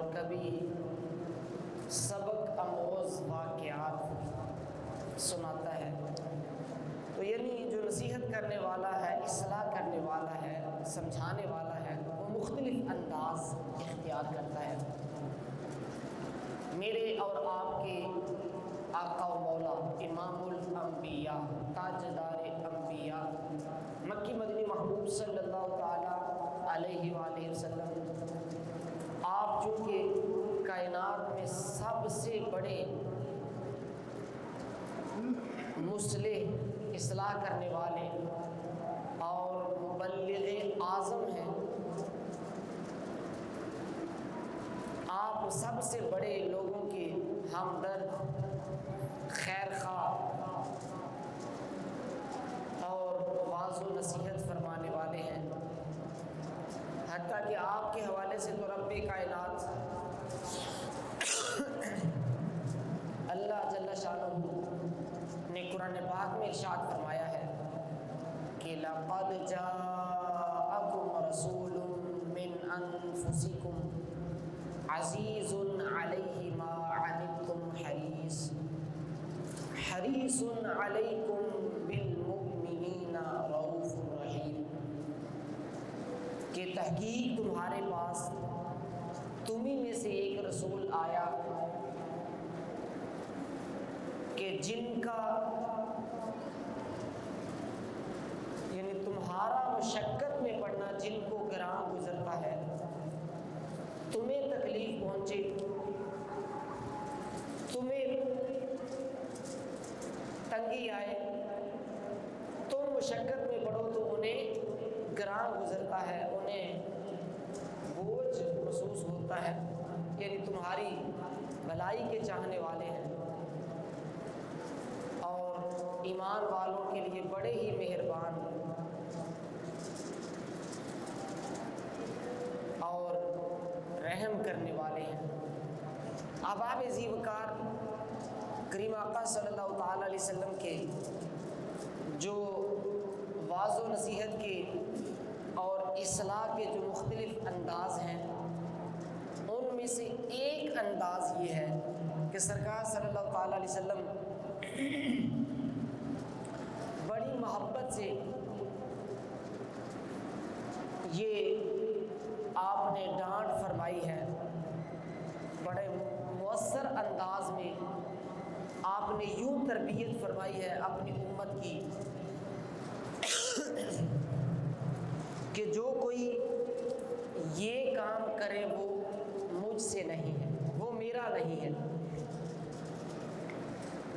اور کبھی سبق آموز واقعات سناتا ہے۔ تو یعنی جو نصیحت کرنے والا ہے، اصلاح کرنے والا ہے، سمجھانے والا ہے، وہ مختلف انداز اختیار کرتا ہے۔ میرے اور آپ کے آقا و مولا امام الانبیاء، تاجدار انبیاء، مکی مدنی محبوب صلی اللہ تعالیٰ علیہ وآلہ وسلم، آپ چونکہ کائنات میں سب سے بڑے مصلح، اصلاح کرنے والے اور مبلغ اعظم ہیں، آپ سب سے بڑے لوگوں کے ہمدرد، خیر خواہ اور واعظ و نصیحت فرمانے والے ہیں۔ حتیٰ کہ آپ کے حوالے سے تو رب کائنات اللہ جل شانہ نے قرآن پاک میں ارشاد فرمایا ہے کہ لَقَدْ جَاءَكُمْ رَسُولٌ مِّنْ أَنفُسِكُمْ عَزِيزٌ عَلَيْهِ مَا عَنِتُّمْ حَرِيصٌ عَلَيْكُمْ بِالْمُؤْمِنِينَ رَءُوفٌ رَحِيمٌ، کہ تحقیق تمہارے پاس تمہیں میں سے ایک رسول آیا کہ جن کا یعنی تمہارا مشقت میں پڑنا جن کو گراں گزرتا ہے، تمہیں تکلیف پہنچے، تمہیں تنگی آئے، تم مشقت میں پڑو تو انہیں گراں گزرتا ہے، انہیں بوجھ محسوس ہوتا ہے، یعنی تمہاری بھلائی کے چاہنے والے ہیں اور ایمان والوں کے لیے بڑے ہی مہربان اور رحم کرنے والے ہیں۔ احباب ذی وقار کریم آقا صلی اللہ تعالیٰ علیہ وسلم کے جو واعظ و نصیحت کے اور اصلاح کے جو مختلف انداز ہیں، ان میں سے ایک انداز یہ ہے کہ سرکار صلی اللہ تعالیٰ علیہ وسلم بڑی محبت سے یہ آپ نے ڈانٹ فرمائی ہے، بڑے مؤثر انداز میں آپ نے یوں تربیت فرمائی ہے اپنی امت کی کہ جو کوئی یہ کام کرے وہ مجھ سے نہیں ہے، وہ میرا نہیں ہے،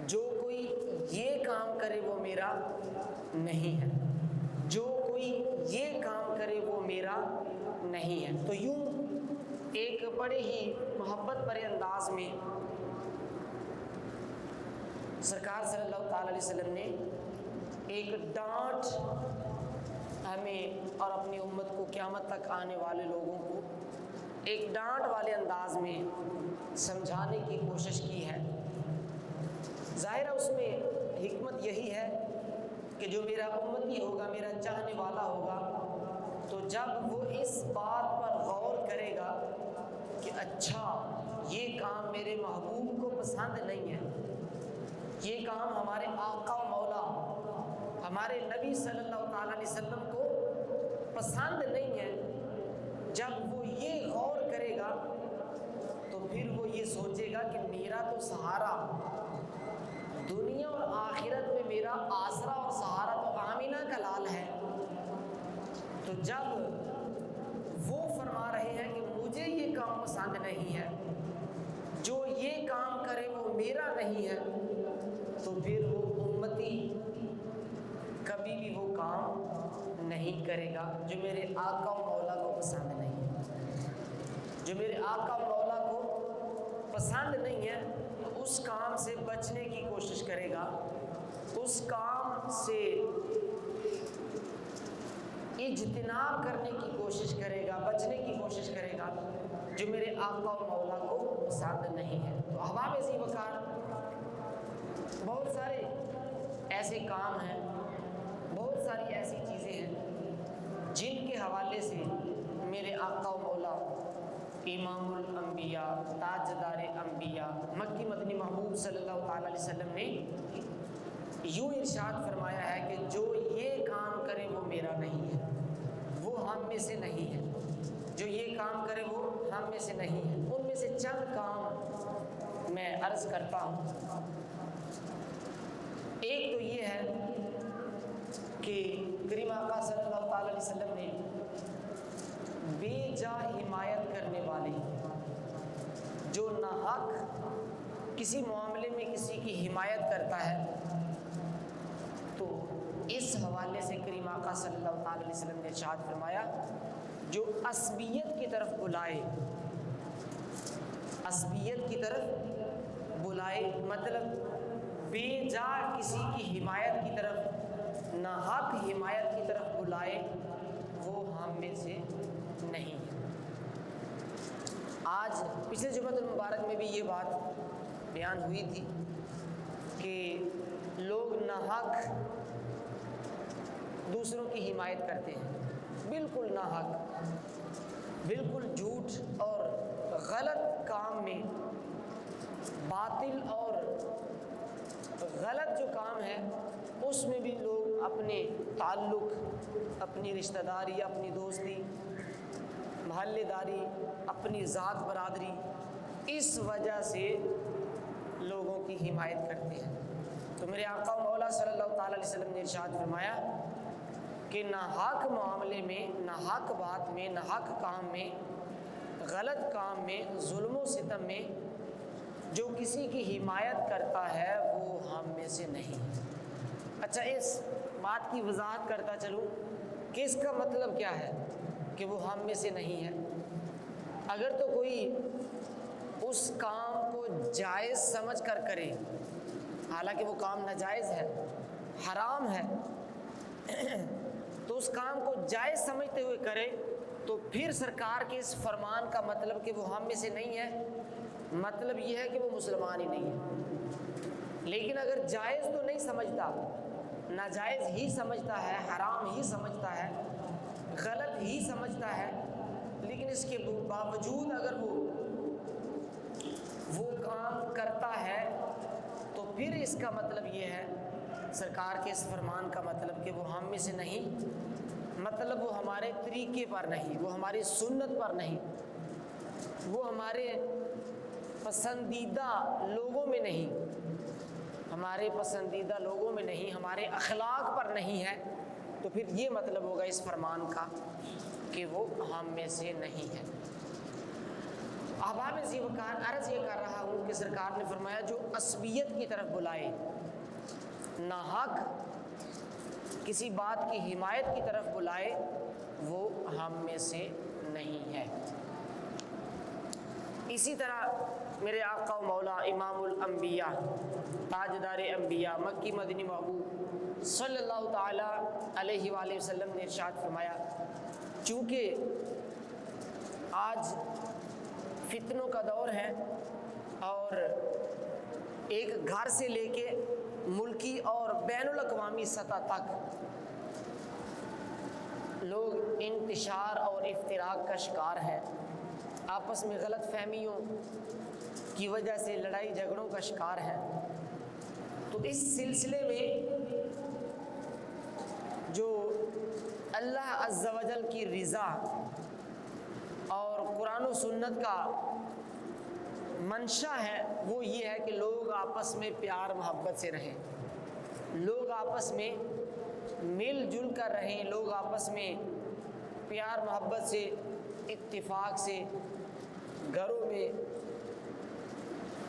جو کوئی یہ کام کرے وہ میرا نہیں ہے، جو کوئی یہ کام کرے وہ میرا نہیں ہے۔ تو یوں ایک بڑے ہی محبت بھرے انداز میں سرکار صلی اللہ تعالیٰ علیہ وسلم نے ایک ڈانٹ ہمیں اور اپنی امت کو، قیامت تک آنے والے لوگوں کو ایک ڈانٹ والے انداز میں سمجھانے کی کوشش کی ہے۔ ظاہر ہے اس میں حکمت یہی ہے کہ جو میرا امتی ہوگا، میرا چاہنے والا ہوگا، تو جب وہ اس بات پر غور کرے گا کہ اچھا یہ کام میرے محبوب کو پسند نہیں ہے، یہ کام ہمارے آقا و مولا ہمارے نبی صلی اللہ تعالیٰ علیہ وسلم کو پسند نہیں ہے، جب وہ یہ غور کرے گا تو پھر وہ یہ سوچے گا کہ میرا تو سہارا دنیا اور آخرت میں، میرا آسرا اور سہارا تو آمینہ کا لال ہے۔ تو جب وہ فرما رہے ہیں کہ مجھے یہ کام پسند نہیں ہے، جو یہ کام کرے وہ میرا نہیں ہے، تو پھر وہ امتی کبھی بھی وہ کام نہیں کرے گا جو میرے آقا و مولا کو پسند نہیں ہے۔ جو میرے آقا و مولا کو پسند نہیں ہے تو اس کام سے بچنے کی کوشش کرے گا، اس کام سے اجتناب کرنے کی کوشش کرے گا، بچنے کی کوشش کرے گا جو میرے آقا و مولا کو پسند نہیں ہے۔ تو احباب ذی وقار بہت سارے ایسے کام ہیں، بہت ساری ایسی چیزیں ہیں جن کے حوالے سے میرے آقا و مولا امام الانبیاء تاجدار انبیاء مکی مدنی محبوب صلی اللہ تعالیٰ علیہ وسلم نے یوں ارشاد فرمایا ہے کہ جو یہ کام کرے وہ میرا نہیں ہے، وہ ہم میں سے نہیں ہے، جو یہ کام کرے وہ ہم میں سے نہیں ہے۔ ان میں سے چند کام میں عرض کرتا ہوں۔ ایک تو یہ ہے کہ کریم آقا صلی اللہ تعالیٰ علیہ وسلم نے بے جا حمایت کرنے والے، جو ناحق کسی معاملے میں کسی کی حمایت کرتا ہے، تو اس حوالے سے کریم آقا صلی اللہ تعالیٰ علیہ وسلم نے ارشاد فرمایا جو عصبیت کی طرف بلائے، عصبیت کی طرف بلائے مطلب بے جا کسی کی حمایت کی طرف، ناحق حمایت کی طرف بلائے، وہ ہم میں سے نہیں ہے۔ آج پچھلے جمعۃ المبارک میں بھی یہ بات بیان ہوئی تھی کہ لوگ ناحق دوسروں کی حمایت کرتے ہیں، بالکل ناحق، بالکل جھوٹ اور غلط کام میں، باطل اور غلط جو کام ہے اس میں بھی لوگ اپنے تعلق، اپنی رشتہ داری، اپنی دوستی، محلے داری، اپنی ذات برادری، اس وجہ سے لوگوں کی حمایت کرتے ہیں۔ تو میرے آقا مولا صلی اللہ تعالیٰ علیہ وسلم نے ارشاد فرمایا کہ ناحق معاملے میں، ناحق بات میں، ناحق کام میں، غلط کام میں، ظلم و ستم میں جو کسی کی حمایت کرتا ہے وہ ہم میں سے نہیں۔ اچھا، اس بات کی وضاحت کرتا چلوں کہ اس کا مطلب کیا ہے کہ وہ ہم میں سے نہیں ہے۔ اگر تو کوئی اس کام کو جائز سمجھ کر کرے، حالانکہ وہ کام ناجائز ہے، حرام ہے، تو اس کام کو جائز سمجھتے ہوئے کرے تو پھر سرکار کے اس فرمان کا مطلب کہ وہ ہم میں سے نہیں ہے، مطلب یہ ہے کہ وہ مسلمان ہی نہیں ہے۔ لیکن اگر جائز تو نہیں سمجھتا، ناجائز ہی سمجھتا ہے، حرام ہی سمجھتا ہے، غلط ہی سمجھتا ہے، لیکن اس کے باوجود اگر وہ کام کرتا ہے تو پھر اس کا مطلب یہ ہے، سرکار کے اس فرمان کا مطلب کہ وہ ہم میں سے نہیں، مطلب وہ ہمارے طریقے پر نہیں، وہ ہماری سنت پر نہیں، وہ ہمارے پسندیدہ لوگوں میں نہیں، ہمارے پسندیدہ لوگوں میں نہیں، ہمارے اخلاق پر نہیں ہے، تو پھر یہ مطلب ہوگا اس فرمان کا کہ وہ ہم میں سے نہیں ہے۔ احباب ذی وقار، عرض یہ کر رہا ہوں کہ سرکار نے فرمایا جو عصبیت کی طرف بلائے، ناحق کسی بات کی حمایت کی طرف بلائے، وہ ہم میں سے نہیں ہے۔ اسی طرح میرے آقا و مولا امام الانبیاء تاجدار انبیاء مکی مدنی محبوب صلی اللہ تعالیٰ علیہ وآلہ وسلم نے ارشاد فرمایا، چونکہ آج فتنوں کا دور ہے اور ایک گھر سے لے کے ملکی اور بین الاقوامی سطح تک لوگ انتشار اور افتراق کا شکار ہیں، آپس میں غلط فہمیوں کی وجہ سے لڑائی جھگڑوں کا شکار ہیں، تو اس سلسلے میں جو اللہ عز و جل کی رضا اور قرآن و سنت کا منشا ہے وہ یہ ہے کہ لوگ آپس میں پیار محبت سے رہیں، لوگ آپس میں مل جل کر رہیں، لوگ آپس میں پیار محبت سے، اتفاق سے، گھروں میں،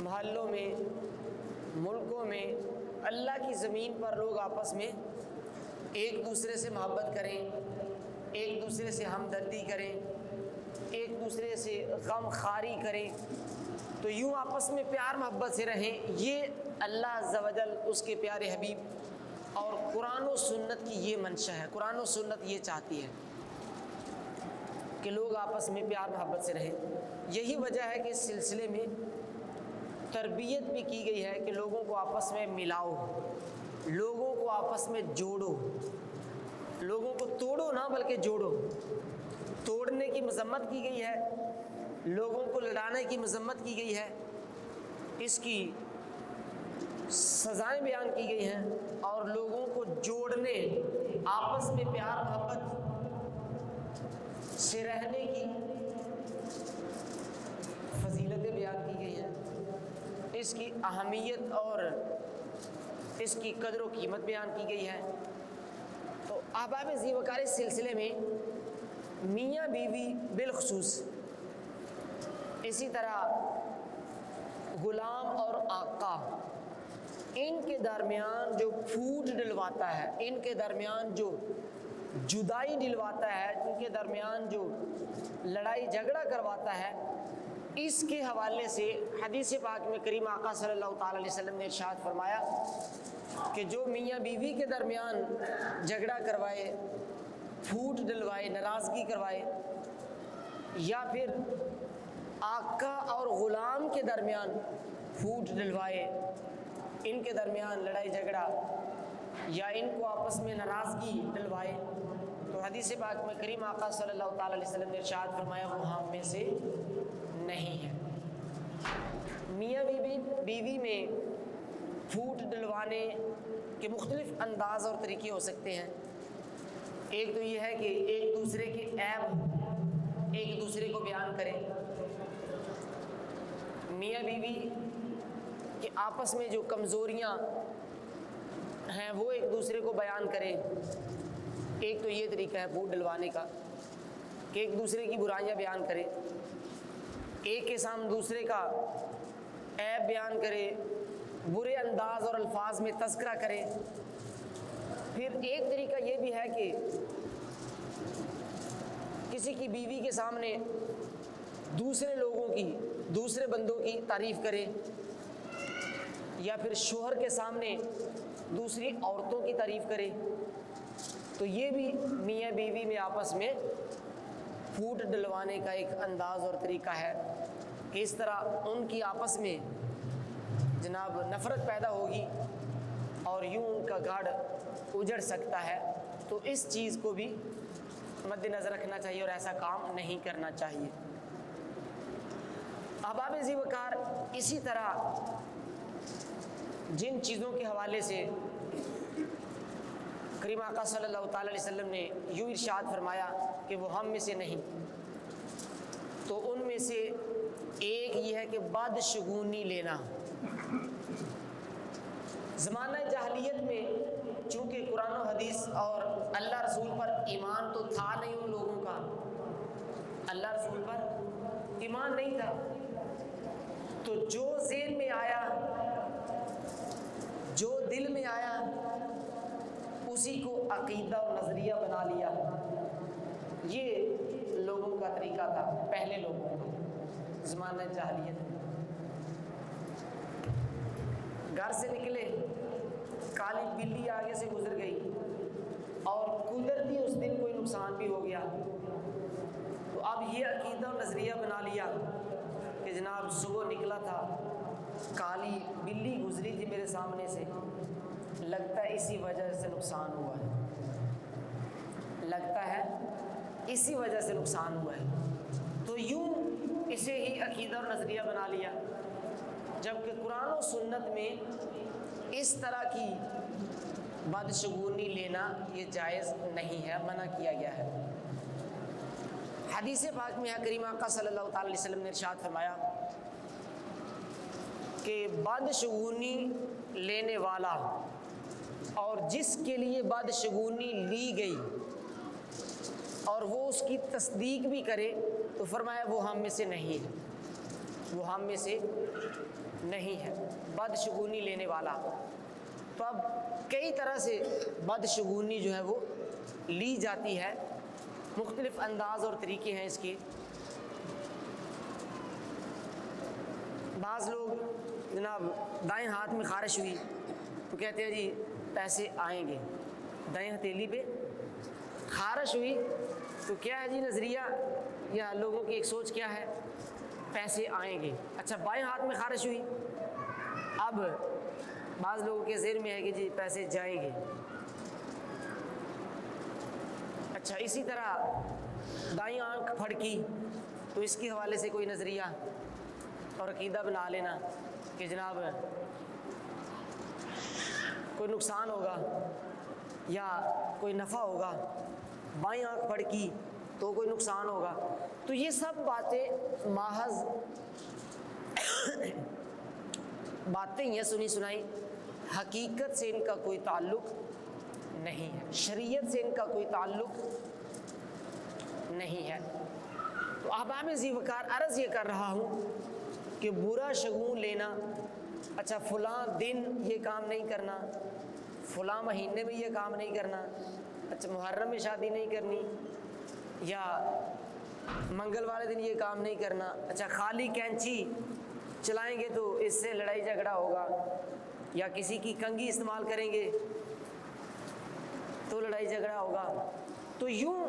محلوں میں، ملکوں میں، اللہ کی زمین پر لوگ آپس میں ایک دوسرے سے محبت کریں، ایک دوسرے سے ہمدردی کریں، ایک دوسرے سے غم خواری کریں، تو یوں آپس میں پیار محبت سے رہیں۔ یہ اللہ عز و جل، اس کے پیارے حبیب اور قرآن و سنت کی یہ منشا ہے، قرآن و سنت یہ چاہتی ہے کہ لوگ آپس میں پیار محبت سے رہیں۔ یہی وجہ ہے کہ اس سلسلے میں تربیت بھی کی گئی ہے کہ لوگوں کو آپس میں ملاؤ، لوگوں کو آپس میں جوڑو، لوگوں کو توڑو نہ بلکہ جوڑو۔ توڑنے کی مذمت کی گئی ہے، لوگوں کو لڑانے کی مذمت کی گئی ہے، اس کی سزائیں بیان کی گئی ہیں، اور لوگوں کو جوڑنے، آپس میں پیار محبت سے رہنے کی فضیلتیں بیان کی گئی ہیں، اس کی اہمیت اور اس کی قدر و قیمت بیان کی گئی ہے۔ تو احباب ذی وقار اس سلسلے میں میاں بیوی بالخصوص، اسی طرح غلام اور آقا، ان کے درمیان جو پھوٹ ڈلواتا ہے، ان کے درمیان جو جدائی ڈلواتا ہے، ان کے درمیان جو لڑائی جھگڑا کرواتا ہے، اس کے حوالے سے حدیث پاک میں کریم آقا صلی اللہ تعالی علیہ وسلم نے ارشاد فرمایا کہ جو میاں بیوی کے درمیان جھگڑا کروائے، پھوٹ ڈلوائے، ناراضگی کروائے، یا پھر آقا اور غلام کے درمیان پھوٹ ڈلوائے، ان کے درمیان لڑائی جھگڑا یا ان کو آپس میں ناراضگی ڈلوائے، تو حدیث پاک میں کریم آقا صلی اللہ تعالی علیہ وسلم نے ارشاد فرمایا وہ ہم میں سے نہیں ہے۔ میاں بیوی میں پھوٹ ڈلوانے کے مختلف انداز اور طریقے ہو سکتے ہیں۔ ایک تو یہ ہے کہ ایک دوسرے کے عیب ایک دوسرے کو بیان کرے، میاں بیوی کہ آپس میں جو کمزوریاں ہیں وہ ایک دوسرے کو بیان کرے۔ ایک تو یہ طریقہ ہے پھوٹ ڈلوانے کا کہ ایک دوسرے کی برائیاں بیان کرے، ایک کے سامنے دوسرے کا عیب بیان کرے، برے انداز اور الفاظ میں تذکرہ کرے۔ پھر ایک طریقہ یہ بھی ہے کہ کسی کی بیوی کے سامنے دوسرے لوگوں کی، دوسرے بندوں کی تعریف کرے، یا پھر شوہر کے سامنے دوسری عورتوں کی تعریف کرے۔ تو یہ بھی میاں بیوی میں آپس میں پھوٹ ڈلوانے کا ایک انداز اور طریقہ ہے کہ اس طرح ان کی آپس میں جناب نفرت پیدا ہوگی اور یوں ان کا گھر اجڑ سکتا ہے۔ تو اس چیز کو بھی مد نظر رکھنا چاہیے اور ایسا کام نہیں کرنا چاہیے۔ احباب ذی وقار، اسی طرح جن چیزوں کے حوالے سے کریم آقا صلی اللہ تعالی علیہ وسلم نے یوں ارشاد فرمایا کہ وہ ہم میں سے نہیں، تو ان میں سے ایک یہ ہے کہ بدشگونی لینا۔ زمانہ جاہلیت میں چونکہ قرآن و حدیث اور اللہ رسول پر ایمان تو تھا نہیں ان لوگوں کا، اللہ رسول پر ایمان نہیں تھا، تو جو ذہن میں آیا، جو دل میں آیا، اسی کو عقیدہ اور نظریہ بنا لیا۔ یہ لوگوں کا طریقہ تھا، پہلے لوگوں کا زمانہ جاہلیت میں۔ گھر سے نکلے، کالی بلی آگے سے گزر گئی اور قدرتی اس دن کوئی نقصان بھی ہو گیا، تو اب یہ عقیدہ اور نظریہ بنا لیا کہ جناب صبح نکلا تھا، کالی بلی گزری تھی میرے سامنے سے، لگتا ہے اسی وجہ سے نقصان ہوا ہے، لگتا ہے اسی وجہ سے نقصان ہوا ہے، تو یوں اسے ہی عقیدہ اور نظریہ بنا لیا، جبکہ قرآن و سنت میں اس طرح کی بدشگونی لینا یہ جائز نہیں ہے، منع کیا گیا ہے۔ حدیث پاک میں کریم آقا صلی اللہ تعالی علیہ وسلم نے ارشاد فرمایا کہ بدشگونی لینے والا اور جس کے لیے بدشگونی لی گئی اور وہ اس کی تصدیق بھی کرے، تو فرمایا وہ ہم میں سے نہیں ہے، وہ ہم میں سے نہیں ہے بدشگونی لینے والا۔ تو اب کئی طرح سے بدشگونی جو ہے وہ لی جاتی ہے، مختلف انداز اور طریقے ہیں اس کے۔ بعض لوگ جناب دائیں ہاتھ میں خارش ہوئی تو کہتے ہیں جی پیسے آئیں گے، دائیں ہتھیلی پہ خارش ہوئی تو کیا ہے جی نظریہ یا لوگوں کی ایک سوچ کیا ہے، پیسے آئیں گے۔ اچھا بائیں ہاتھ میں خارش ہوئی، اب بعض لوگوں کے ذہن میں ہے کہ جی پیسے جائیں گے۔ اچھا اسی طرح دائیں آنکھ پھڑکی تو اس کے حوالے سے کوئی نظریہ اور عقیدہ بنا لینا کہ جناب کوئی نقصان ہوگا یا کوئی نفع ہوگا، بائیں آنکھ پھڑکی تو کوئی نقصان ہوگا، تو یہ سب باتیں محض باتیں ہیں سنی سنائی، حقیقت سے ان کا کوئی تعلق نہیں ہے، شریعت سے ان کا کوئی تعلق نہیں ہے۔ تو احباب ذی وقار عرض یہ کر رہا ہوں کہ برا شگون لینا، اچھا فلاں دن یہ کام نہیں کرنا، فلاں مہینے میں یہ کام نہیں کرنا، اچھا محرم میں شادی نہیں کرنی، یا منگل والے دن یہ کام نہیں کرنا، اچھا خالی کینچی چلائیں گے تو اس سے لڑائی جھگڑا ہوگا، یا کسی کی کنگھی استعمال کریں گے تو لڑائی جھگڑا ہوگا، تو یوں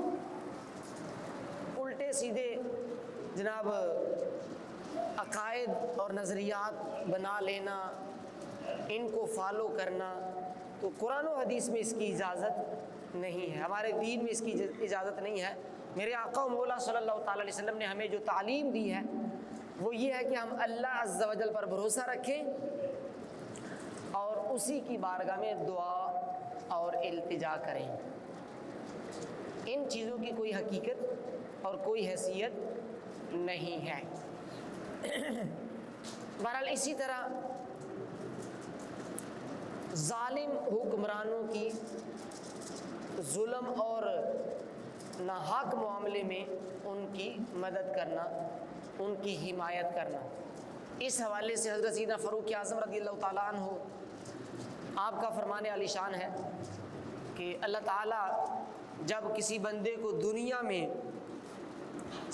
الٹے سیدھے جناب عقائد اور نظریات بنا لینا، ان کو فالو کرنا، تو قرآن و حدیث میں اس کی اجازت نہیں ہے، ہمارے دین میں اس کی اجازت نہیں ہے۔ میرے آقا و مولا صلی اللہ تعالیٰ علیہ وسلم نے ہمیں جو تعلیم دی ہے وہ یہ ہے کہ ہم اللہ عز و جل پر بھروسہ رکھیں اور اسی کی بارگاہ میں دعا اور التجا کریں، ان چیزوں کی کوئی حقیقت اور کوئی حیثیت نہیں ہے۔ بہرحال اسی طرح ظالم حکمرانوں کی ظلم اور ناحق معاملے میں ان کی مدد کرنا، ان کی حمایت کرنا، اس حوالے سے حضرت سیدنا فاروق اعظم رضی اللہ تعالیٰ عنہ آپ کا فرمان عالی شان ہے کہ اللہ تعالیٰ جب کسی بندے کو دنیا میں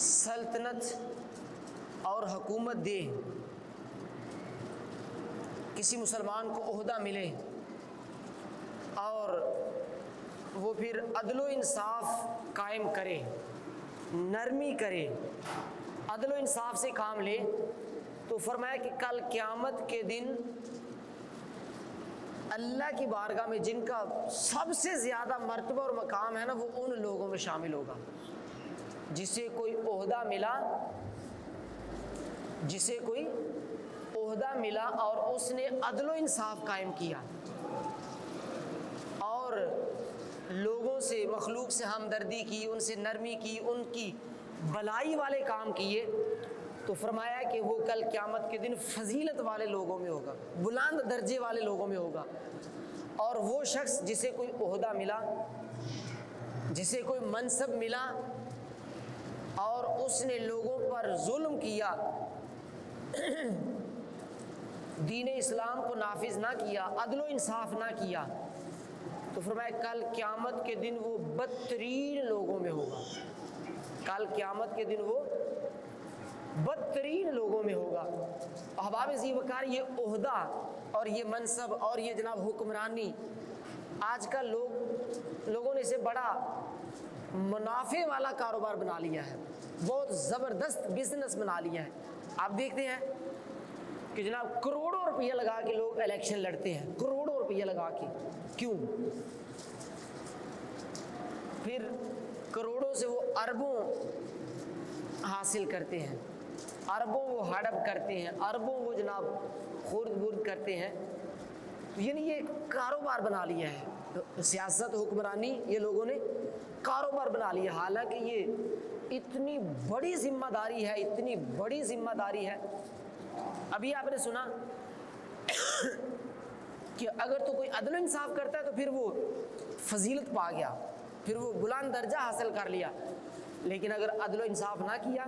سلطنت اور حکومت دے، کسی مسلمان کو عہدہ ملے اور وہ پھر عدل و انصاف قائم کرے، نرمی کرے، عدل و انصاف سے کام لے، تو فرمایا کہ کل قیامت کے دن اللہ کی بارگاہ میں جن کا سب سے زیادہ مرتبہ اور مقام ہے نا، وہ ان لوگوں میں شامل ہوگا جسے کوئی عہدہ ملا، جسے کوئی عہدہ ملا اور اس نے عدل و انصاف قائم کیا اور لوگوں سے، مخلوق سے ہمدردی کی، ان سے نرمی کی، ان کی بھلائی والے کام کیے، تو فرمایا کہ وہ کل قیامت کے دن فضیلت والے لوگوں میں ہوگا، بلند درجے والے لوگوں میں ہوگا۔ اور وہ شخص جسے کوئی عہدہ ملا، جسے کوئی منصب ملا اور اس نے لوگوں پر ظلم کیا، دین اسلام کو نافذ نہ کیا، عدل و انصاف نہ کیا، تو فرمایا کل قیامت کے دن وہ بدترین لوگوں میں ہوگا، کل قیامت کے دن وہ بدترین لوگوں میں ہوگا۔ احباب ذی وقار یہ عہدہ اور یہ منصب اور یہ جناب حکمرانی، آج کل لوگوں نے اسے بڑا منافع والا کاروبار بنا لیا ہے، بہت زبردست بزنس بنا لیا ہے۔ آپ دیکھتے ہیں کہ جناب کروڑوں روپیہ لگا کے لوگ الیکشن لڑتے ہیں، کروڑوں روپیہ لگا کے، کیوں؟ پھر کروڑوں سے وہ اربوں حاصل کرتے ہیں، اربوں وہ ہڑپ کرتے ہیں، اربوں وہ جناب خورد برد کرتے ہیں، یعنی یہ کاروبار بنا لیا ہے، سیاست حکمرانی یہ لوگوں نے کاروبار بنا لیا، حالانکہ یہ اتنی بڑی ذمہ داری ہے، اتنی بڑی ذمہ داری ہے۔ ابھی آپ نے سنا کہ اگر تو کوئی عدل و انصاف کرتا ہے تو پھر وہ فضیلت پا گیا، پھر وہ بلند درجہ حاصل کر لیا، لیکن اگر عدل و انصاف نہ کیا،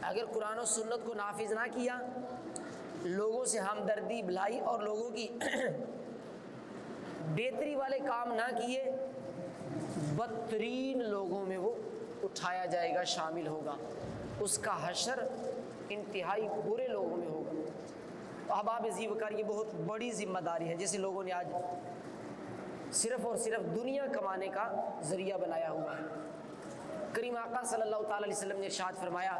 اگر قرآن و سنت کو نافذ نہ کیا، لوگوں سے ہمدردی، بھلائی اور لوگوں کی بہتری والے کام نہ کیے، بدترین لوگوں میں وہ اٹھایا جائے گا، شامل ہوگا، اس کا حشر انتہائی برے لوگوں میں ہوگا۔ تو احباب ذی وقار یہ بہت بڑی ذمہ داری ہے جسے لوگوں نے آج صرف اور صرف دنیا کمانے کا ذریعہ بنایا ہوا ہے۔ کریم آقا صلی اللہ تعالیٰ علیہ وسلم نے ارشاد فرمایا،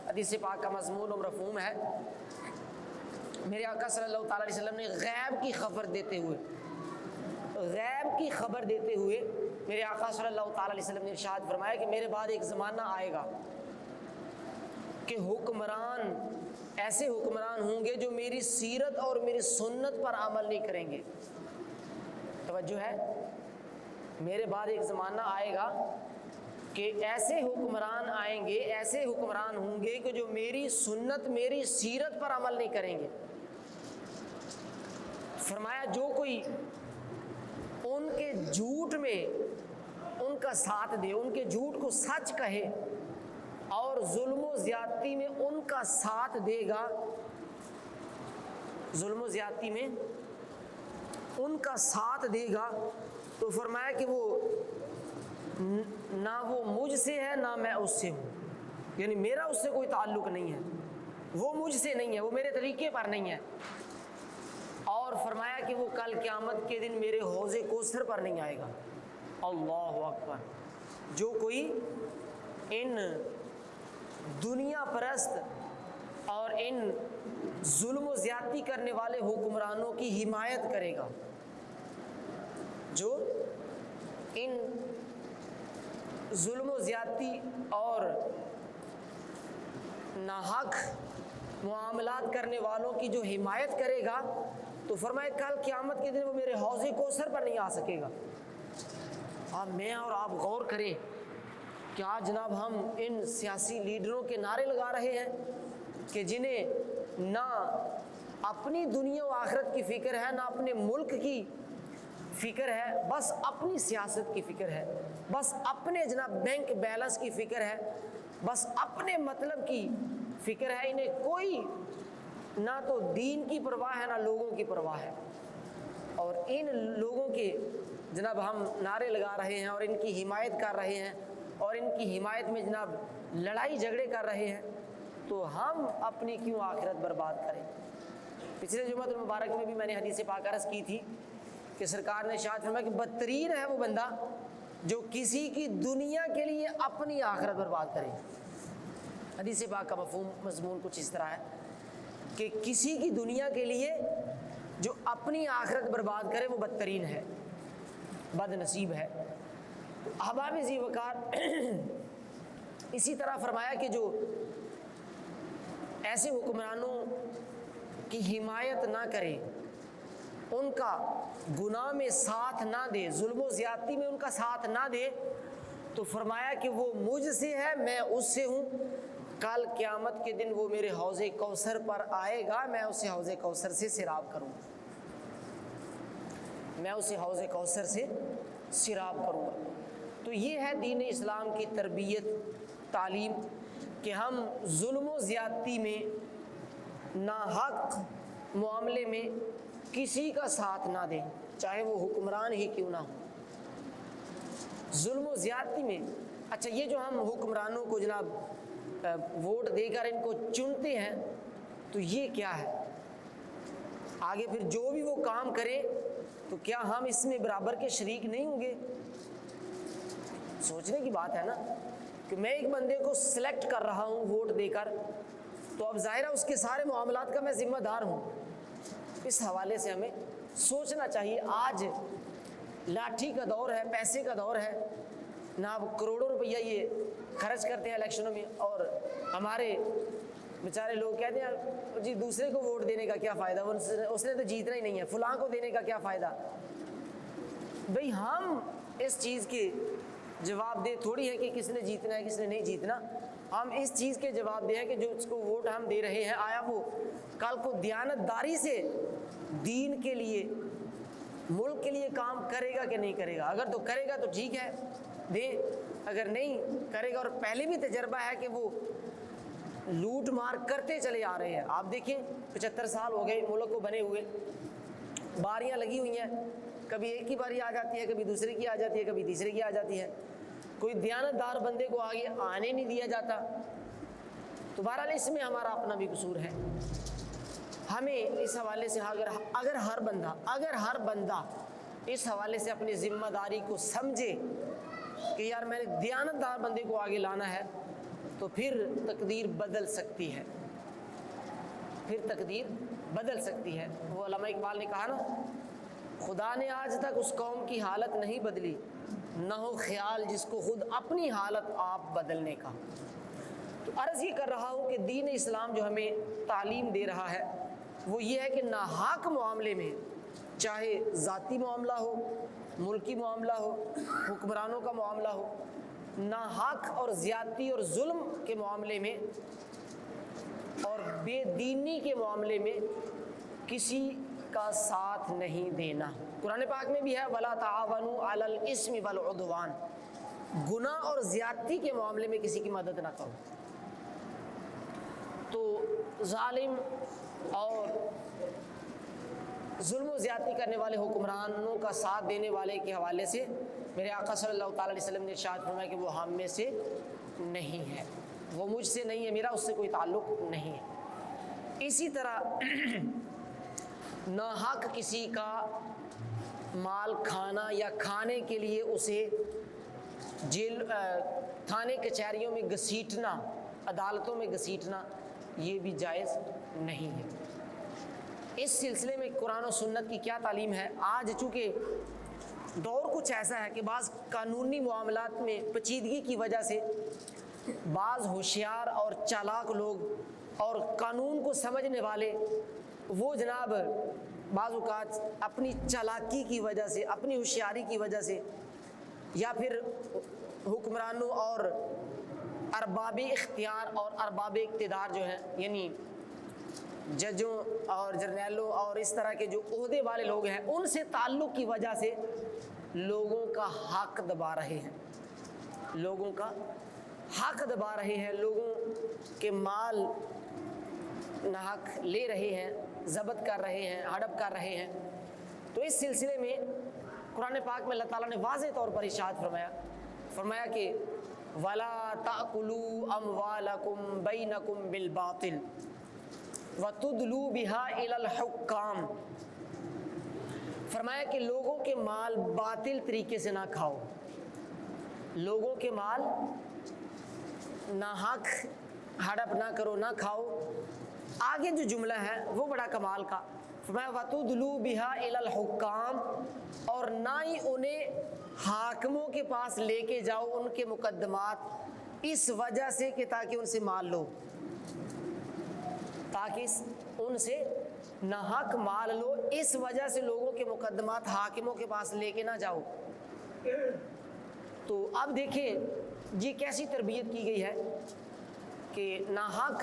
حدیث پاک کا مضمون و مفہوم ہے، میرے آقا صلی اللہ تعالیٰ علیہ وسلم نے غیب کی خبر دیتے ہوئے، غیب کی خبر دیتے ہوئے میرے آقا صلی اللہ تعالیٰ علیہ وسلم نے ارشاد فرمایا کہ میرے بعد ایک زمانہ آئے گا کہ حکمران ایسے حکمران ہوں گے جو میری سیرت اور میری سنت پر عمل نہیں کریں گے. توجہ ہے، میرے بعد ایک زمانہ آئے گا کہ ایسے حکمران آئیں گے، ایسے حکمران ہوں گے کہ جو میری سنت میری سیرت پر عمل نہیں کریں گے. فرمایا جو کوئی ان کے جھوٹ میں ان کا ساتھ دے، ان کے جھوٹ کو سچ کہے اور ظلم و زیادتی میں ان کا ساتھ دے گا، ظلم و زیادتی میں ان کا ساتھ دے گا، تو فرمایا کہ وہ نہ وہ مجھ سے ہے نہ میں اس سے ہوں. یعنی میرا اس سے کوئی تعلق نہیں ہے، وہ مجھ سے نہیں ہے، وہ میرے طریقے پر نہیں ہے. اور فرمایا کہ وہ کل قیامت کے دن میرے حوض کوثر پر نہیں آئے گا. اللہ اکبر. جو کوئی ان دنیا پرست اور ان ظلم و زیادتی کرنے والے حکمرانوں کی حمایت کرے گا، جو ان ظلم و زیادتی اور ناحق معاملات کرنے والوں کی جو حمایت کرے گا، تو فرمائے کل قیامت کے دن وہ میرے حوض کوثر پر نہیں آ سکے گا. اب میں اور آپ غور کریں کہ آج جناب ہم ان سیاسی لیڈروں کے نعرے لگا رہے ہیں کہ جنہیں نہ اپنی دنیا و آخرت کی فکر ہے، نہ اپنے ملک کی فکر ہے، بس اپنی سیاست کی فکر ہے، بس اپنے جناب بینک بیلنس کی فکر ہے، بس اپنے مطلب کی فکر ہے. انہیں کوئی نہ تو دین کی پرواہ ہے نہ لوگوں کی پرواہ ہے. اور ان لوگوں کے جناب ہم نعرے لگا رہے ہیں اور ان کی حمایت کر رہے ہیں اور ان کی حمایت میں جناب لڑائی جھگڑے کر رہے ہیں، تو ہم اپنی کیوں آخرت برباد کریں. پچھلے جمعہ المبارک میں بھی میں نے حدیث پاک عرض کی تھی کہ سرکار نے ارشاد فرمایا کہ بدترین ہے وہ بندہ جو کسی کی دنیا کے لیے اپنی آخرت برباد کرے. حدیث پاک کا مفہوم مضمون کچھ اس طرح ہے کہ کسی کی دنیا کے لیے جو اپنی آخرت برباد کرے وہ بدترین ہے، بد نصیب ہے. احباب ذی وقار اسی طرح فرمایا کہ جو ایسے حکمرانوں کی حمایت نہ کرے، ان کا گناہ میں ساتھ نہ دے، ظلم و زیادتی میں ان کا ساتھ نہ دے، تو فرمایا کہ وہ مجھ سے ہے میں اس سے ہوں. کل قیامت کے دن وہ میرے حوض کوثر پر آئے گا، میں اسے حوض کوثر سے سیراب کروں گا، میں اسے حوض کوثر سے سیراب کروں گا. تو یہ ہے دین اسلام کی تربیت، تعلیم، کہ ہم ظلم و زیادتی میں، ناحق معاملے میں کسی کا ساتھ نہ دیں، چاہے وہ حکمران ہی کیوں نہ ہو. ظلم و زیادتی میں اچھا یہ جو ہم حکمرانوں کو جناب ووٹ دے کر ان کو چنتے ہیں، تو یہ کیا ہے؟ آگے پھر جو بھی وہ کام کرے تو کیا ہم اس میں برابر کے شریک نہیں ہوں گے؟ سوچنے کی بات ہے نا کہ میں ایک بندے کو سلیکٹ کر رہا ہوں ووٹ دے کر، تو اب ظاہر ہے اس کے سارے معاملات کا میں ذمہ دار ہوں. اس حوالے سے ہمیں سوچنا چاہیے. آج لاٹھی کا دور ہے، پیسے کا دور ہے، نہ اب کروڑوں روپیہ یہ خرچ کرتے ہیں الیکشنوں میں، اور ہمارے بیچارے لوگ کہتے ہیں جی دوسرے کو ووٹ دینے کا کیا فائدہ، اس نے تو جیتنا ہی نہیں ہے، فلاں کو دینے کا کیا فائدہ. بھئی ہم اس چیز کے جواب دہ تھوڑی ہے کہ کس نے جیتنا ہے کس نے نہیں جیتنا. ہم اس چیز کے جواب دہ ہیں کہ جو اس کو ووٹ ہم دے رہے ہیں آیا وہ کل کو دیانتداری سے دین کے لیے، ملک کے لیے کام کرے گا کہ نہیں کرے گا. اگر تو کرے گا تو ٹھیک ہے دے، اگر نہیں کرے گا، اور پہلے بھی تجربہ ہے کہ وہ لوٹ مار کرتے چلے آ رہے ہیں. آپ دیکھیں 75 سال ہو گئے ملک کو بنے ہوئے، باریاں لگی ہوئی ہیں، کبھی ایک کی باری آ جاتی ہے، کبھی دوسرے کی آ جاتی ہے، کبھی تیسرے کی آ جاتی ہے. کوئی دیانتدار بندے کو آگے آنے نہیں دیا جاتا. تو بہرحال اس میں ہمارا اپنا بھی قصور ہے. ہمیں اس حوالے سے اگر ہر بندہ اس حوالے سے اپنی ذمہ داری کو سمجھے کہ یار میں نے دیانتدار بندے کو آگے لانا ہے، تو پھر تقدیر بدل سکتی ہے، پھر تقدیر بدل سکتی ہے. وہ علامہ اقبال نے کہا نا، خدا نے آج تک اس قوم کی حالت نہیں بدلی، نہ ہو خیال جس کو خود اپنی حالت آپ بدلنے کا. تو عرض یہ کر رہا ہوں کہ دین اسلام جو ہمیں تعلیم دے رہا ہے وہ یہ ہے کہ ناحق معاملے میں، چاہے ذاتی معاملہ ہو، ملکی معاملہ ہو، حکمرانوں کا معاملہ ہو، ناحق اور زیادتی اور ظلم کے معاملے میں اور بے دینی کے معاملے میں کسی کا ساتھ نہیں دینا۔ قرآن پاک میں بھی ہے وَلَا تَعَاوَنُوا عَلَى الْإِثْمِ وَالْعُدْوَانِ، گناہ اور زیادتی کے معاملے میں کسی کی مدد نہ کرو۔ تو ظالم اور ظلم و زیادتی کرنے والے حکمرانوں کا ساتھ دینے والے کے حوالے سے میرے آقا صلی اللہ تعالیٰ علیہ وسلم نے ارشاد فرمایا کہ وہ ہم میں سے نہیں ہے، وہ مجھ سے نہیں ہے، میرا اس سے کوئی تعلق نہیں ہے۔ اسی طرح ناحق کسی کا مال کھانا یا کھانے کے لیے اسے جیل تھانے کچہریوں میں گھسیٹنا، عدالتوں میں گھسیٹنا، یہ بھی جائز نہیں ہے۔ اس سلسلے میں قرآن و سنت کی کیا تعلیم ہے؟ آج چونکہ دور کچھ ایسا ہے کہ بعض قانونی معاملات میں پیچیدگی کی وجہ سے بعض ہوشیار اور چالاک لوگ اور قانون کو سمجھنے والے وہ جناب بعض اوقات اپنی چالاکی کی وجہ سے، اپنی ہوشیاری کی وجہ سے، یا پھر حکمرانوں اور ارباب اختیار اور ارباب اقتدار جو ہیں، یعنی ججوں اور جرنیلوں اور اس طرح کے جو عہدے والے لوگ ہیں، ان سے تعلق کی وجہ سے لوگوں کا حق دبا رہے ہیں، لوگوں کا حق دبا رہے ہیں، لوگوں کے مال ناحق لے رہے ہیں، ضبط کر رہے ہیں، ہڑپ کر رہے ہیں۔ تو اس سلسلے میں قرآن پاک میں اللہ تعالیٰ نے واضح طور پر ارشاد فرمایا کہ وَلَا تَأْكُلُوا أَمْوَالَكُمْ بَيْنَكُمْ بِالْبَاطِلِ وَتُدْلُوا بِهَا إِلَى الْحُكَّامِ، فرمایا کہ لوگوں کے مال باطل طریقے سے نہ کھاؤ، لوگوں کے مال ناحق ہڑپ نہ کرو، نہ کھاؤ۔ آگے جو جملہ ہے وہ بڑا کمال کا، فرمایا وَتُدْلُوا بِهَا إِلَى الْحُكَّامِ، اور نہ ہی انہیں حاکموں کے پاس لے کے جاؤ ان کے مقدمات اس وجہ سے کہ تاکہ ان سے مال لو، تاکہ ان سے ناحق مال لو، اس وجہ سے لوگوں کے مقدمات حاکموں کے پاس لے کے نہ جاؤ۔ تو اب دیکھیں جی کیسی تربیت کی گئی ہے کہ ناحق،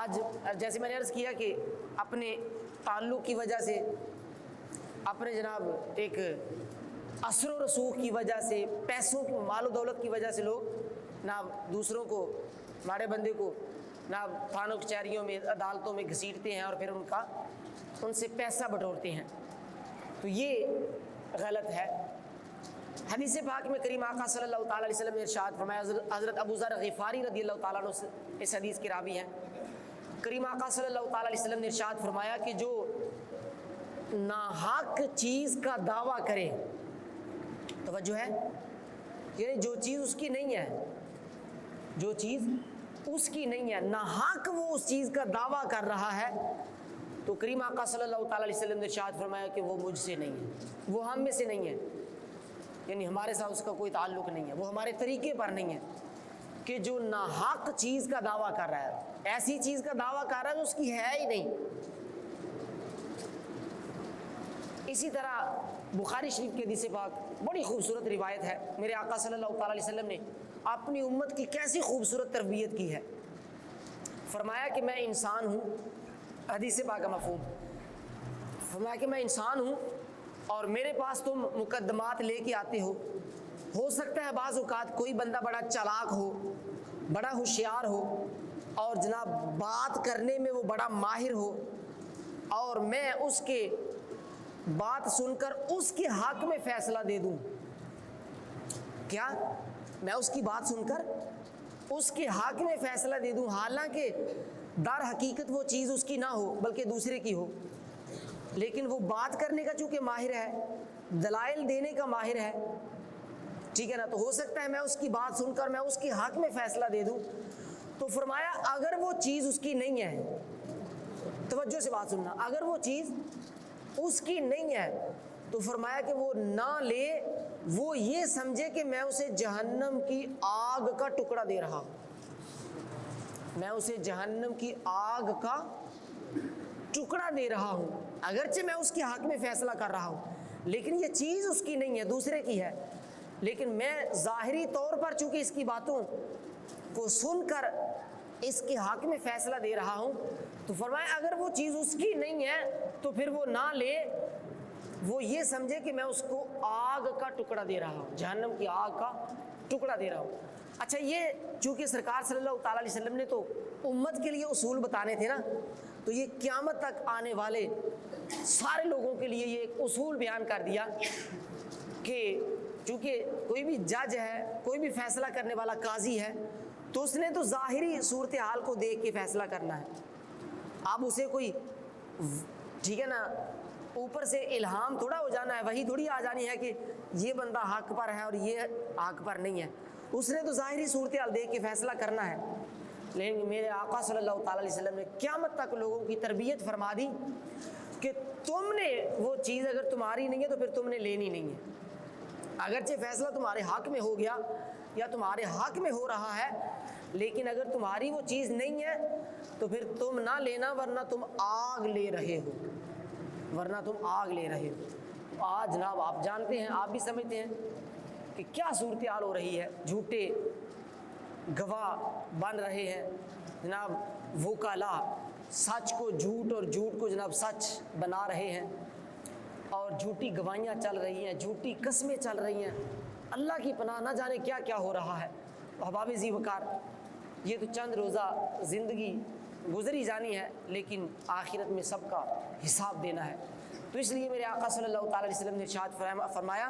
آج جیسے میں نے عرض کیا کہ اپنے تعلق کی وجہ سے، اپنے جناب ایک اثر و رسوخ کی وجہ سے، پیسوں کی، مال و دولت کی وجہ سے لوگ نہ دوسروں کو، ہمارے بندے کو نہ تھانوں کچہریوں میں، عدالتوں میں گھسیٹتے ہیں اور پھر ان سے پیسہ بٹورتے ہیں۔ تو یہ غلط ہے۔ حدیث پاک میں کریم آقا صلی اللہ تعالیٰ علیہ وسلم نے ارشاد فرمایا، حضرت ابو ذر غفاری رضی اللہ تعالیٰ عنہ سے اس حدیث کے راوی ہیں، کریم آقا صلی اللہ تعالیٰ علیہ وسلم نے ارشاد فرمایا کہ جو ناحق چیز کا دعویٰ کرے، توجہ ہے، یعنی جو چیز اس کی نہیں ہے، جو چیز اس کی نہیں ہے، ناحق وہ اس چیز کا دعویٰ کر رہا ہے، تو کریم آقا صلی اللہ تعالیٰ علیہ وسلم نے ارشاد فرمایا کہ وہ مجھ سے نہیں ہے، وہ ہم میں سے نہیں ہے، یعنی ہمارے ساتھ اس کا کوئی تعلق نہیں ہے، وہ ہمارے طریقے پر نہیں ہے۔ کہ جو ناحق چیز کا دعویٰ کر رہا ہے، ایسی چیز کا دعویٰ کر رہا ہے جو اس کی ہے ہی نہیں۔ اسی طرح بخاری شریف کے حدیث پاک بڑی خوبصورت روایت ہے، میرے آقا صلی اللہ تعالیٰ علیہ وسلم نے اپنی امت کی کیسی خوبصورت تربیت کی ہے۔ فرمایا کہ میں انسان ہوں، حدیث پاک کا مفہوم، فرمایا کہ میں انسان ہوں اور میرے پاس تم مقدمات لے کے آتے ہو سکتا ہے بعض اوقات کوئی بندہ بڑا چالاک ہو، بڑا ہوشیار ہو اور جناب بات کرنے میں وہ بڑا ماہر ہو، اور میں اس کے بات سن کر اس کے حق میں فیصلہ دے دوں، کیا میں اس کی بات سن کر اس کے حق میں فیصلہ دے دوں، حالانکہ در حقیقت وہ چیز اس کی نہ ہو بلکہ دوسرے کی ہو، لیکن وہ بات کرنے کا چونکہ ماہر ہے، دلائل دینے کا ماہر ہے، ٹھیک ہے نا، تو ہو سکتا ہے میں اس کی بات سن کر میں اس کے حق میں فیصلہ دے دوں۔ تو فرمایا اگر وہ چیز اس کی نہیں ہے، توجہ سے بات سننا، اگر وہ چیز اس کی نہیں ہے تو فرمایا کہ وہ نہ لے، وہ یہ سمجھے کہ میں اسے جہنم کی آگ کا ٹکڑا دے رہا ہوں، میں اسے جہنم کی آگ کا ٹکڑا دے رہا ہوں، اگرچہ میں اس کے حق میں فیصلہ کر رہا ہوں لیکن یہ چیز اس کی نہیں ہے، دوسرے کی ہے، لیکن میں ظاہری طور پر چونکہ اس کی باتوں کو سن کر اس کے حق میں فیصلہ دے رہا ہوں، تو فرمایا اگر وہ چیز اس کی نہیں ہے تو پھر وہ نہ لے، وہ یہ سمجھے کہ میں اس کو آگ کا ٹکڑا دے رہا ہوں، جہنم کی آگ کا ٹکڑا دے رہا ہوں۔ اچھا، یہ چونکہ سرکار صلی اللہ تعالیٰ علیہ وسلم نے تو امت کے لیے اصول بتانے تھے نا، تو یہ قیامت تک آنے والے سارے لوگوں کے لیے یہ ایک اصول بیان کر دیا کہ چونکہ کوئی بھی جج ہے، کوئی بھی فیصلہ کرنے والا قاضی ہے، تو اس نے تو ظاہری صورتحال کو دیکھ کے فیصلہ کرنا ہے۔ اب اسے کوئی ٹھیک ہے نا اوپر سے الہام تھوڑا ہو جانا ہے، وہی تھوڑی آ جانی ہے کہ یہ بندہ حق پر ہے اور یہ حق پر نہیں ہے، اس نے تو ظاہری صورتحال دیکھ کے فیصلہ کرنا ہے۔ لیکن میرے آقا صلی اللہ تعالیٰ علیہ وسلم نے قیامت تک لوگوں کی تربیت فرما دی کہ تم نے وہ چیز اگر تمہاری نہیں ہے تو پھر تم نے لینی نہیں ہے، اگرچہ فیصلہ تمہارے حق میں ہو گیا یا تمہارے حق میں ہو رہا ہے، لیکن اگر تمہاری وہ چیز نہیں ہے تو پھر تم نہ لینا، ورنہ تم آگ لے رہے ہو، ورنہ تم آگ لے رہے ہو۔ آج جناب آپ جانتے ہیں، آپ بھی سمجھتے ہیں کہ کیا صورتحال ہو رہی ہے، جھوٹے گواہ بن رہے ہیں جناب، وکلا سچ کو جھوٹ اور جھوٹ کو جناب سچ بنا رہے ہیں، اور جھوٹی گواہیاں چل رہی ہیں، جھوٹی قسمیں چل رہی ہیں، اللہ کی پناہ نہ جانے کیا کیا ہو رہا ہے۔ احباب ذی وقار، یہ تو چند روزہ زندگی گزری جانی ہے، لیکن آخرت میں سب کا حساب دینا ہے۔ تو اس لیے میرے آقا صلی اللہ تعالیٰ علیہ وسلم نے ارشاد فرمایا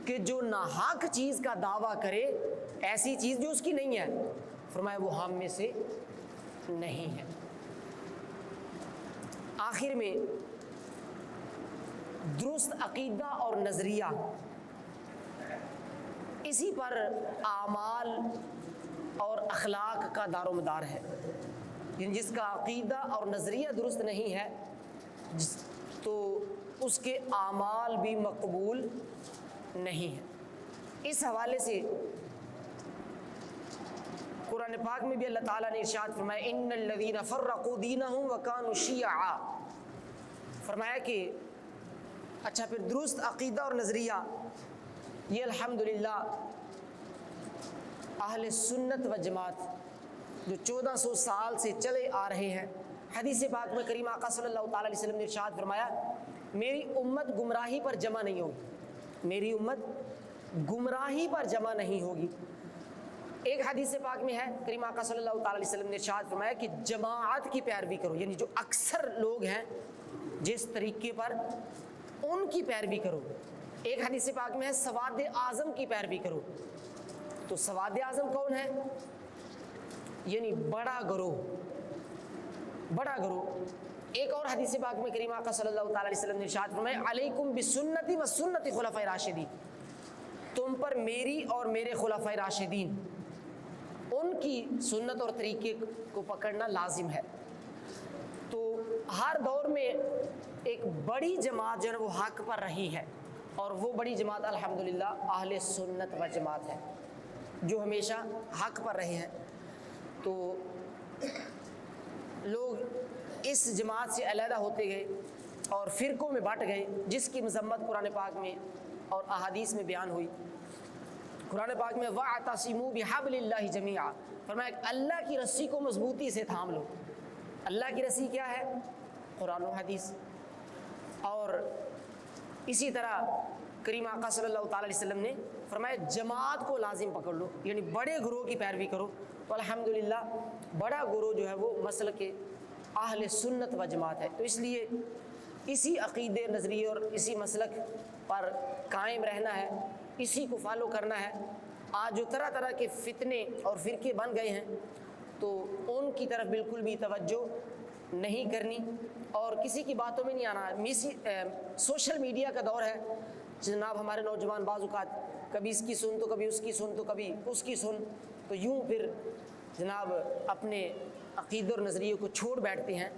کہ جو ناحق چیز کا دعویٰ کرے، ایسی چیز جو اس کی نہیں ہے، فرمایا وہ ہم میں سے نہیں ہے۔ آخر میں درست عقیدہ اور نظریہ، اسی پر اعمال اور اخلاق کا دار و مدار ہے، یعنی جس کا عقیدہ اور نظریہ درست نہیں ہے تو اس کے اعمال بھی مقبول نہیں ہیں۔ اس حوالے سے قرآن پاک میں بھی اللہ تعالیٰ نے ارشاد فرمایا ان الذین فرقوا دینہم وکانوا شیعا، فرمایا کہ اچھا پھر درست عقیدہ اور نظریہ، یہ الحمدللہ اہل سنت و جماعت جو 1400 سال سے چلے آ رہے ہیں۔ حدیث پاک میں کریم آقا صلی اللہ تعالیٰ علیہ وسلم نے ارشاد فرمایا میری امت گمراہی پر جمع نہیں ہوگی، میری امت گمراہی پر جمع نہیں ہوگی۔ ایک حدیث پاک میں ہے کریم آقا صلی اللہ تعالیٰ علیہ وسلم نے ارشاد فرمایا کہ جماعت کی پیروی کرو، یعنی جو اکثر لوگ ہیں جس طریقے پر ان کی پیروی کرو۔ ایک حدیث پاک میں ہے سواد اعظم کی پیروی کرو، تو سواد اعظم کون ہے؟ یعنی بڑا گروہ، بڑا گروہ۔ ایک اور حدیث پاک میں کریم آقا صلی اللہ تعالیٰ علیہ وسلم نے ارشاد فرمایا علیکم بسنتی و سنت خلفاء راشدین، تم پر میری اور میرے خلفاء راشدین ان کی سنت اور طریقے کو پکڑنا لازم ہے۔ تو ہر دور میں ایک بڑی جماعت جو ہے وہ حق پر رہی ہے، اور وہ بڑی جماعت الحمدللہ اہل سنت و جماعت ہے جو ہمیشہ حق پر رہے ہیں۔ تو لوگ اس جماعت سے علیحدہ ہوتے گئے اور فرقوں میں بٹ گئے، جس کی مذمت قرآن پاک میں اور احادیث میں بیان ہوئی۔ قرآن پاک میں وَاعْتَصِمُوا بِحَبْلِ اللَّهِ جَمِيعًا، فرمایا کہ اللہ کی رسی کو مضبوطی سے تھام لو۔ اللہ کی رسی کیا ہے؟ قرآن و حدیث۔ اور اسی طرح کریم آقا صلی اللہ تعالیٰ علیہ وسلم نے فرمایا جماعت کو لازم پکڑ لو، یعنی بڑے گروہ کی پیروی کرو۔ تو الحمدللہ بڑا گروہ جو ہے وہ مسلک اہل سنت و جماعت ہے۔ تو اس لیے اسی عقیدے نظریے اور اسی مسلک پر قائم رہنا ہے، اسی کو فالو کرنا ہے۔ آج جو طرح طرح کے فتنے اور فرقے بن گئے ہیں تو ان کی طرف بالکل بھی توجہ نہیں کرنی اور کسی کی باتوں میں نہیں آنا۔ سوشل میڈیا کا دور ہے جناب، ہمارے نوجوان بعض اوقات کبھی اس کی سن تو کبھی اس کی سن تو کبھی اس کی سن، تو یوں پھر جناب اپنے عقیدے اور نظریے کو چھوڑ بیٹھتے ہیں۔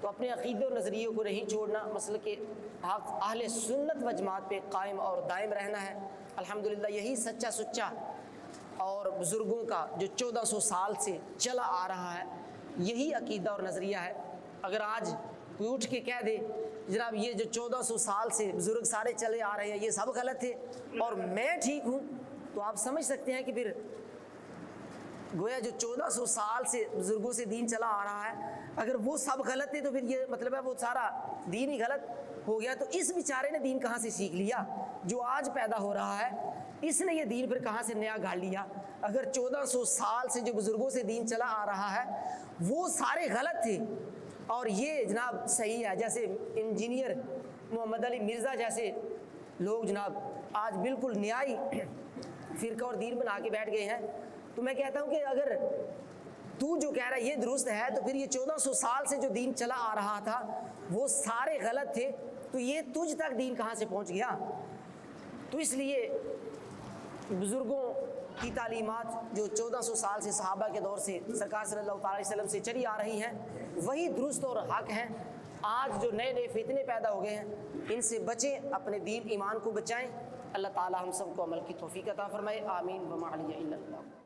تو اپنے عقیدے اور نظریے کو نہیں چھوڑنا، مسلک اہل سنت و جماعت پہ قائم اور دائم رہنا ہے۔ الحمدللہ یہی سچا سچا اور بزرگوں کا جو 1400 سال سے چلا آ رہا ہے یہی عقیدہ اور نظریہ ہے۔ اگر آج کوئی اٹھ کے کہہ دے جناب یہ جو 1400 سال سے بزرگ سارے چلے آ رہے ہیں یہ سب غلط تھے اور میں ٹھیک ہوں، تو آپ سمجھ سکتے ہیں کہ پھر گویا جو 1400 سال سے بزرگوں سے دین چلا آ رہا ہے اگر وہ سب غلط ہے تو پھر یہ مطلب ہے وہ سارا دین ہی غلط ہو گیا۔ تو اس بیچارے نے دین کہاں سے سیکھ لیا؟ جو آج پیدا ہو رہا ہے اس نے یہ دین پھر کہاں سے نیا گاڑ لیا؟ اگر 1400 سال سے جو بزرگوں سے دین چلا آ رہا ہے وہ سارے غلط تھے اور یہ جناب صحیح ہے، جیسے انجینئر محمد علی مرزا جیسے لوگ جناب آج بالکل نیائی فرقہ اور دین بنا کے بیٹھ گئے ہیں، تو میں کہتا ہوں کہ اگر تو جو کہہ رہا ہے یہ درست ہے تو پھر یہ 1400 سال سے جو دین چلا آ رہا تھا وہ سارے غلط تھے، تو یہ تجھ تک دین کہاں سے پہنچ گیا؟ تو اس لیے بزرگوں کی تعلیمات جو 1400 سال سے صحابہ کے دور سے سرکار صلی اللہ تعالی وسلم سے چلی آ رہی ہیں وہی درست اور حق ہیں۔ آج جو نئے نئے فتنے پیدا ہو گئے ہیں ان سے بچیں، اپنے دین ایمان کو بچائیں۔ اللہ تعالی ہم سب کو عمل کی توفیق عطا فرمائے، آمین وما علیہ الا اللہ۔